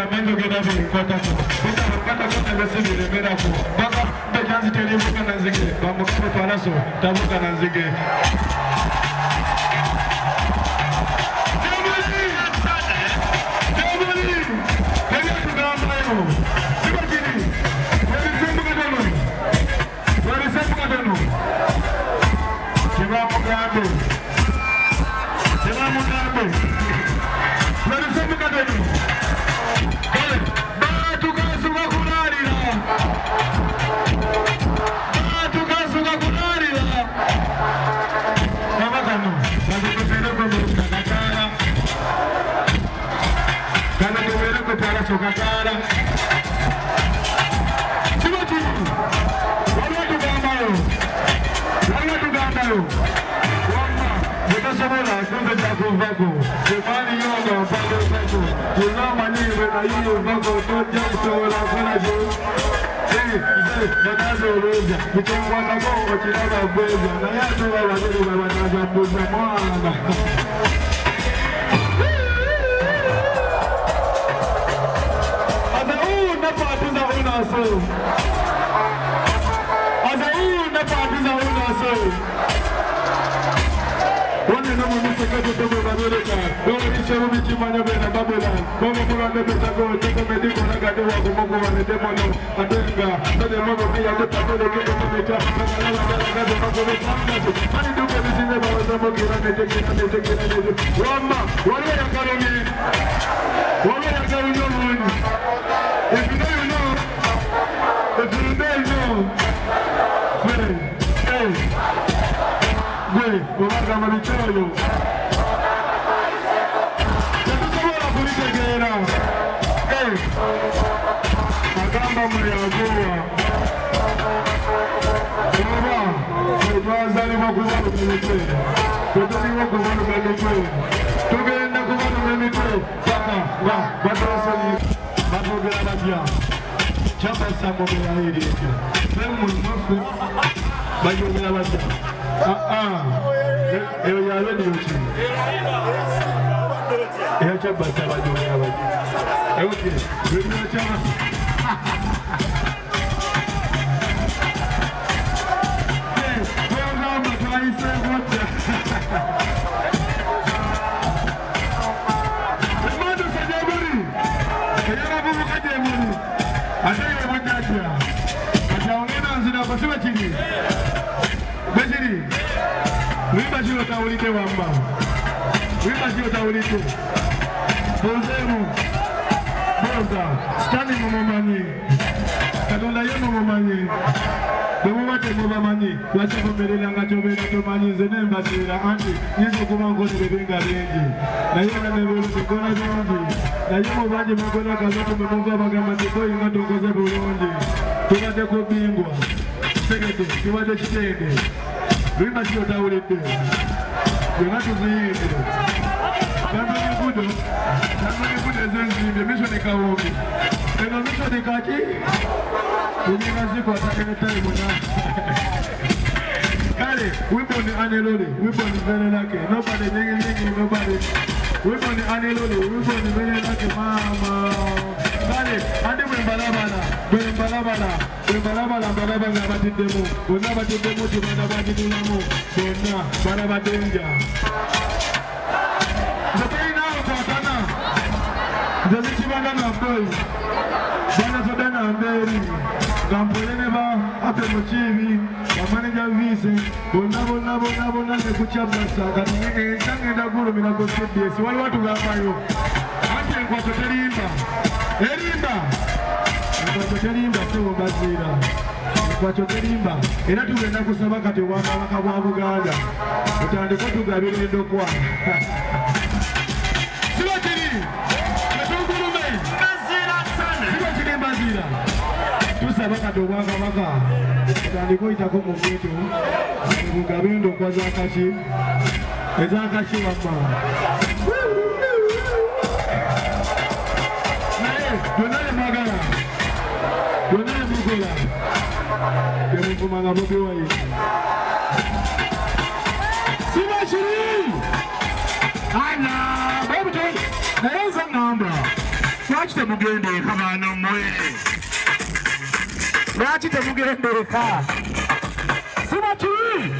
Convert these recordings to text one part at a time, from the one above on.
la mendo che da fare quanta vesi di meraco baka da janzi tele buka na zige ba mu ko fara so ta buka na zige Sokakara Chibati Wala tugambayo Wama Yetasobola Kunze Jago Vago Kefani Yoga Vago Vago Yunamani Wena Iyo Vago Toja Sola Kwanajo Nakazo Roja Kitengwa Nagongo Chinaga Bweza Na yato Wawaziri Wawanaja Mbuza Mwanga One no one is a good to America. Don't be sure we keep on your Babylon. Bobo Muranda Betago, take a medical Nagado, Mogo and the Demono, and Denga, so the Mogo be at the top of the Kilometer, and do everything about the Mogi and the Taking. Rama, what are you telling me? What are you telling me? If you don't know, if you don't know, hey. Güey, guarda Maricholo. Ya tú sabes la política que era. Agamba Mariagua. Baba, se va a salir más cubano que me cree. Yo te digo cubano que me cree. Tú que eres cubano que me cree. Papa, va a salir. Va a volver a la tía. Chapa esa mujer ahí, dice. Ven muy fuerte. Va a volver a la tía. Eu já lhe disse. Eu já passei a jogar. É o quê? Eu não tinha. Programa para isso é outra. Manda essa demora. Eu não vou ficar demorando. Até eu vou dar já. Até o Nina se dá para cima de Bejiri, wimba jiro taulite wamba. Wimba jiro taulite. Bozemu, boza, stani momomani. Kadonda yo momomani. Bemumate momomani. Wacha kumbelele ngachobela tomani zenemba sira anti. Yeso kumango nibebenga rengi. Na yona nebelu sikona zongi. Na yomo baje magona kazoto memunga bagamba tiko inga tongoze Burundi. Tubate kubingwa. Segede, tubate kitende. Wimba sio taulite. Wenatu ziyinde. Kambani kudo zenzi, misho ni kaombi. Eno misho ni kaki. Kunyika ziko atakene tari muna. Kale, wimbo ni anelole, wimbo ni vene lake. Nobody nyingi, nobody. Wimbo ni anelole, wimbo ni vene lake mama. Kale, andi mbalabala, mbalabala batidemo. Bona batidemo tumana batidulamo. Bona, bara badenja. Zapaina kwa Zalichibanga na boy. Bana sodana amberi. Gampolene ba ape mochivi. Manager vise. Bona ne kuchapasa. Kanenge tange ndaguru mina kosebes. Wale watu gamayo. Ante kwa totelimba. Elimba. Kwa totelimba sio bazira. Kwa totelimba. Era tugenda kusaba kati waka bwa Buganda. Utandiko tugabire ndokwa. Tusaba do waka tandiko itako mu mwetu mugabindo kwa zakashi ezakashi wapa donale magara donale mugola kemu kumanga bobi wayi sibashiri ana baby naanza namba Lwaki temugendeeka baana mmwe? Lwaki temugendeeka? Siba kibi.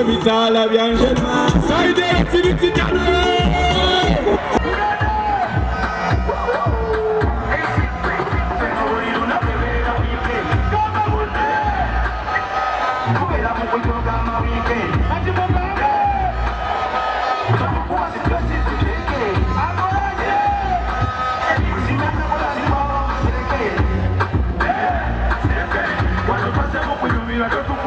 Vitala Bianche, Saide Filipitano. Quando passamos por um